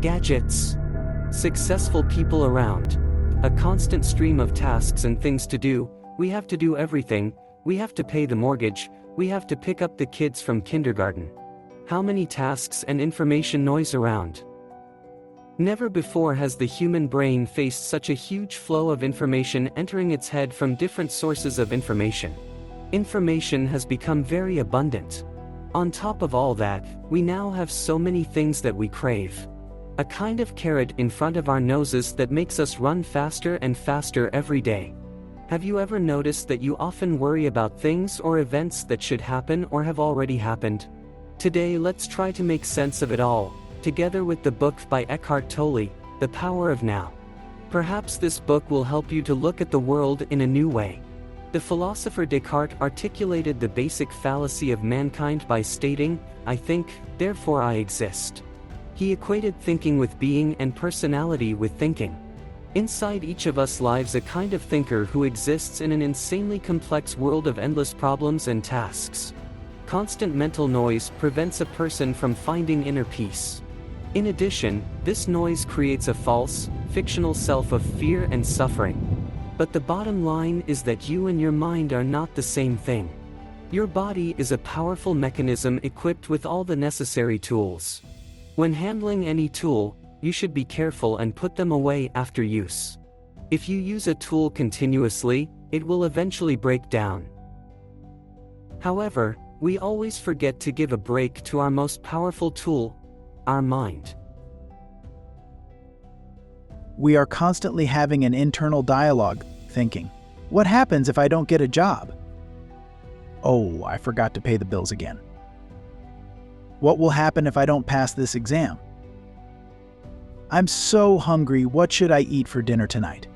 gadgets, successful people around, a constant stream of tasks and things to do. We have to do everything. We have to pay the mortgage. We have to pick up the kids from kindergarten. How many tasks and information noise around? Never before has the human brain faced such a huge flow of information entering its head from different sources of information. Information has become very abundant. On top of all that, we now have so many things that we crave. A kind of carrot in front of our noses that makes us run faster and faster every day. Have you ever noticed that you often worry about things or events that should happen or have already happened? Today let's try to make sense of it all, together with the book by Eckhart Tolle, The Power of Now. Perhaps this book will help you to look at the world in a new way. The philosopher Descartes articulated the basic fallacy of mankind by stating, "I think, therefore I exist." He equated thinking with being and personality with thinking. Inside each of us lives a kind of thinker who exists in an insanely complex world of endless problems and tasks. Constant mental noise prevents a person from finding inner peace. In addition, this noise creates a false, fictional self of fear and suffering. But the bottom line is that you and your mind are not the same thing. Your body is a powerful mechanism equipped with all the necessary tools. When handling any tool, you should be careful and put them away after use. If you use a tool continuously, it will eventually break down. However, we always forget to give a break to our most powerful tool, our mind. We are constantly having an internal dialogue, thinking, what happens if I don't get a job? Oh, I forgot to pay the bills again. What will happen if I don't pass this exam? I'm so hungry, what should I eat for dinner tonight?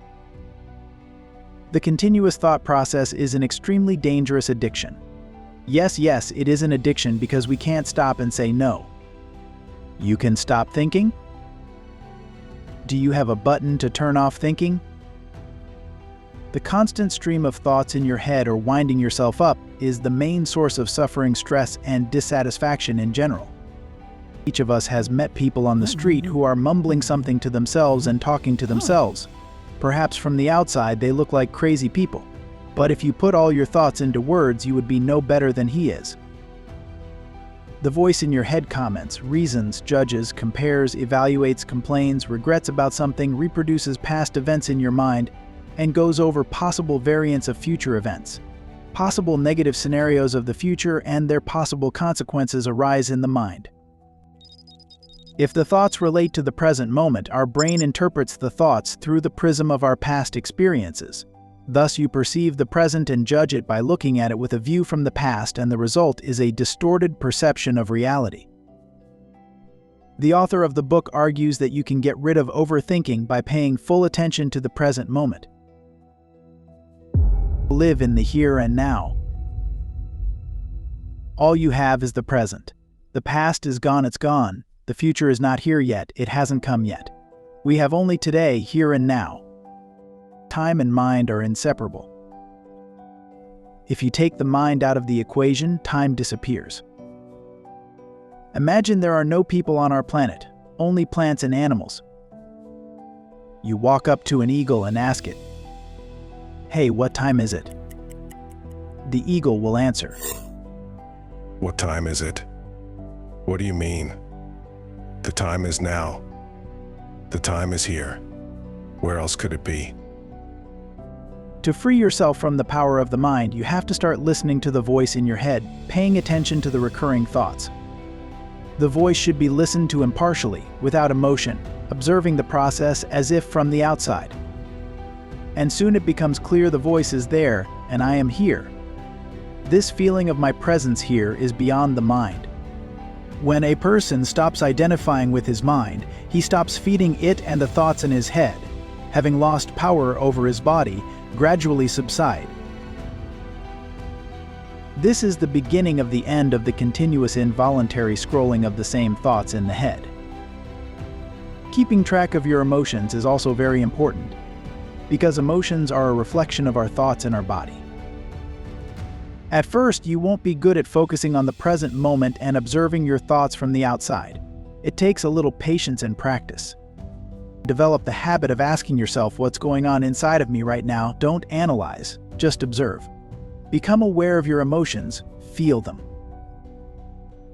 The continuous thought process is an extremely dangerous addiction. Yes, it is an addiction because we can't stop and say no. You can stop thinking? Do you have a button to turn off thinking? The constant stream of thoughts in your head or winding yourself up is the main source of suffering, stress, and dissatisfaction in general. Each of us has met people on the street who are mumbling something to themselves and talking to themselves. Perhaps from the outside they look like crazy people, but if you put all your thoughts into words, you would be no better than he is. The voice in your head comments, reasons, judges, compares, evaluates, complains, regrets about something, reproduces past events in your mind, and goes over possible variants of future events. Possible negative scenarios of the future and their possible consequences arise in the mind. If the thoughts relate to the present moment, our brain interprets the thoughts through the prism of our past experiences. Thus you perceive the present and judge it by looking at it with a view from the past, and the result is a distorted perception of reality. The author of the book argues that you can get rid of overthinking by paying full attention to the present moment. Live in the here and now. All you have is the present. The past is gone, it's gone. The future is not here yet, it hasn't come yet. We have only today, here and now. Time and mind are inseparable. If you take the mind out of the equation, time disappears. Imagine there are no people on our planet, only plants and animals. You walk up to an eagle and ask it, "Hey, what time is it?" The eagle will answer, "What time is it? What do you mean? The time is now. The time is here. Where else could it be?" To free yourself from the power of the mind, you have to start listening to the voice in your head, paying attention to the recurring thoughts. The voice should be listened to impartially, without emotion, observing the process as if from the outside. And soon it becomes clear the voice is there, and I am here. This feeling of my presence here is beyond the mind. When a person stops identifying with his mind, he stops feeding it, and the thoughts in his head, having lost power over his body, gradually subside. This is the beginning of the end of the continuous involuntary scrolling of the same thoughts in the head. Keeping track of your emotions is also very important, because emotions are a reflection of our thoughts in our body. At first, you won't be good at focusing on the present moment and observing your thoughts from the outside. It takes a little patience and practice. Develop the habit of asking yourself what's going on inside of me right now. Don't analyze, just observe. Become aware of your emotions, feel them.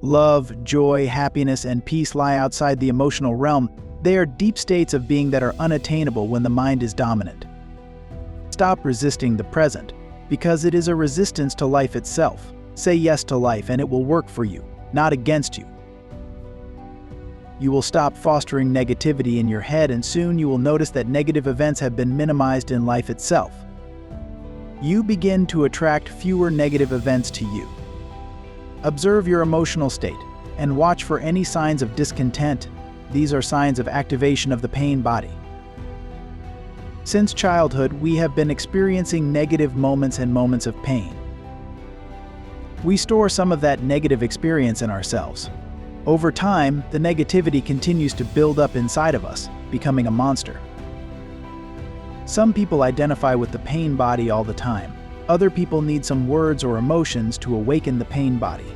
Love, joy, happiness, and peace lie outside the emotional realm. They are deep states of being that are unattainable when the mind is dominant. Stop resisting the present, because it is a resistance to life itself. Say yes to life and it will work for you, not against you. You will stop fostering negativity in your head, and soon you will notice that negative events have been minimized in life itself. You begin to attract fewer negative events to you. Observe your emotional state and watch for any signs of discontent. These are signs of activation of the pain body. Since childhood, we have been experiencing negative moments and moments of pain. We store some of that negative experience in ourselves. Over time, the negativity continues to build up inside of us, becoming a monster. Some people identify with the pain body all the time. Other people need some words or emotions to awaken the pain body.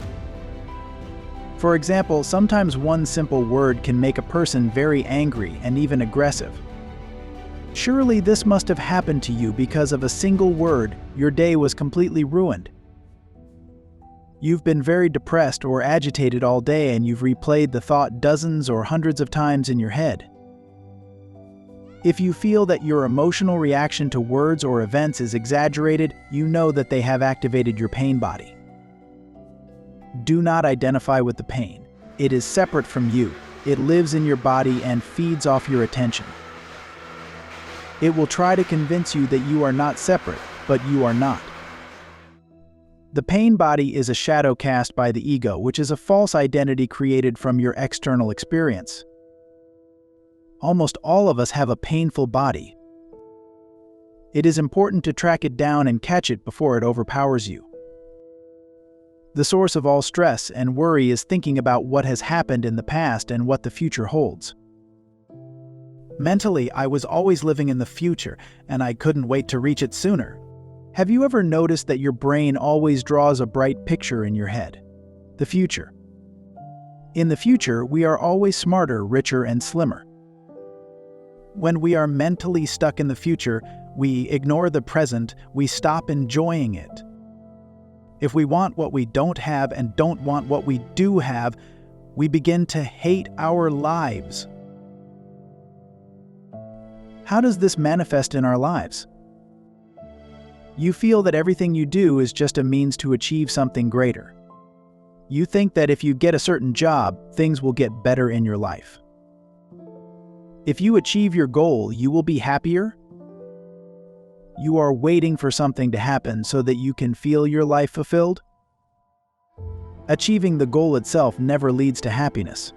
For example, sometimes one simple word can make a person very angry and even aggressive. Surely this must have happened to you because of a single word, your day was completely ruined. You've been very depressed or agitated all day and you've replayed the thought dozens or hundreds of times in your head. If you feel that your emotional reaction to words or events is exaggerated, you know that they have activated your pain body. Do not identify with the pain. It is separate from you. It lives in your body and feeds off your attention. It will try to convince you that you are not separate, but you are not. The pain body is a shadow cast by the ego, which is a false identity created from your external experience. Almost all of us have a painful body. It is important to track it down and catch it before it overpowers you. The source of all stress and worry is thinking about what has happened in the past and what the future holds. Mentally, I was always living in the future, and I couldn't wait to reach it sooner. Have you ever noticed that your brain always draws a bright picture in your head? The future. In the future, we are always smarter, richer, and slimmer. When we are mentally stuck in the future, we ignore the present, we stop enjoying it. If we want what we don't have and don't want what we do have, we begin to hate our lives. How does this manifest in our lives? You feel that everything you do is just a means to achieve something greater. You think that if you get a certain job, things will get better in your life. If you achieve your goal, you will be happier. You are waiting for something to happen so that you can feel your life fulfilled. Achieving the goal itself never leads to happiness.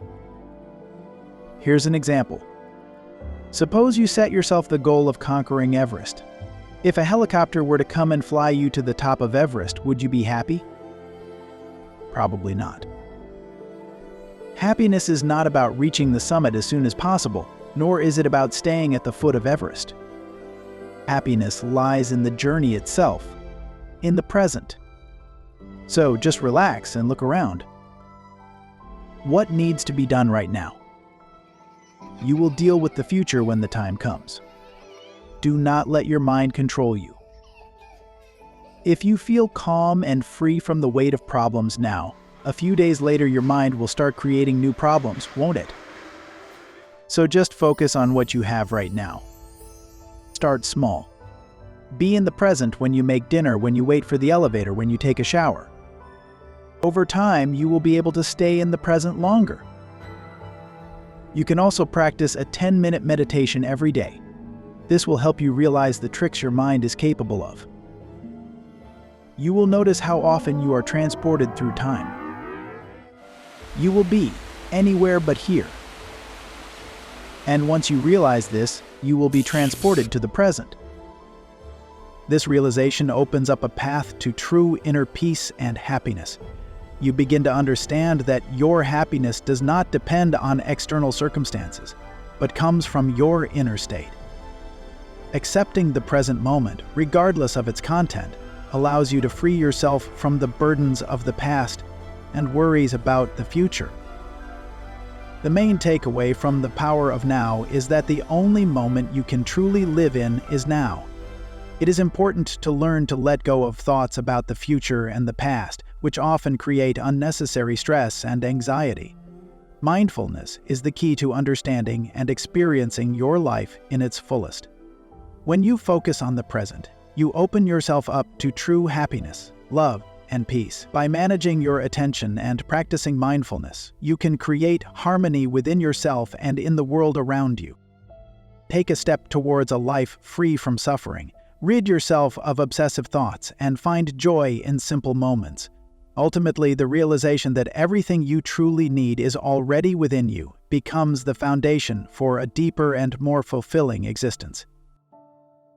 Here's an example. Suppose you set yourself the goal of conquering Everest. If a helicopter were to come and fly you to the top of Everest, would you be happy? Probably not. Happiness is not about reaching the summit as soon as possible, nor is it about staying at the foot of Everest. Happiness lies in the journey itself, in the present. So just relax and look around. What needs to be done right now? You will deal with the future when the time comes. Do not let your mind control you. If you feel calm and free from the weight of problems now, a few days later your mind will start creating new problems, won't it? So just focus on what you have right now. Start small. Be in the present when you make dinner, when you wait for the elevator, when you take a shower. Over time, you will be able to stay in the present longer. You can also practice a 10-minute meditation every day. This will help you realize the tricks your mind is capable of. You will notice how often you are transported through time. You will be anywhere but here. And once you realize this, you will be transported to the present. This realization opens up a path to true inner peace and happiness. You begin to understand that your happiness does not depend on external circumstances, but comes from your inner state. Accepting the present moment, regardless of its content, allows you to free yourself from the burdens of the past and worries about the future. The main takeaway from The Power of Now is that the only moment you can truly live in is now. It is important to learn to let go of thoughts about the future and the past, which often create unnecessary stress and anxiety. Mindfulness is the key to understanding and experiencing your life in its fullest. When you focus on the present, you open yourself up to true happiness, love, and peace. By managing your attention and practicing mindfulness, you can create harmony within yourself and in the world around you. Take a step towards a life free from suffering. Rid yourself of obsessive thoughts and find joy in simple moments. Ultimately, the realization that everything you truly need is already within you becomes the foundation for a deeper and more fulfilling existence.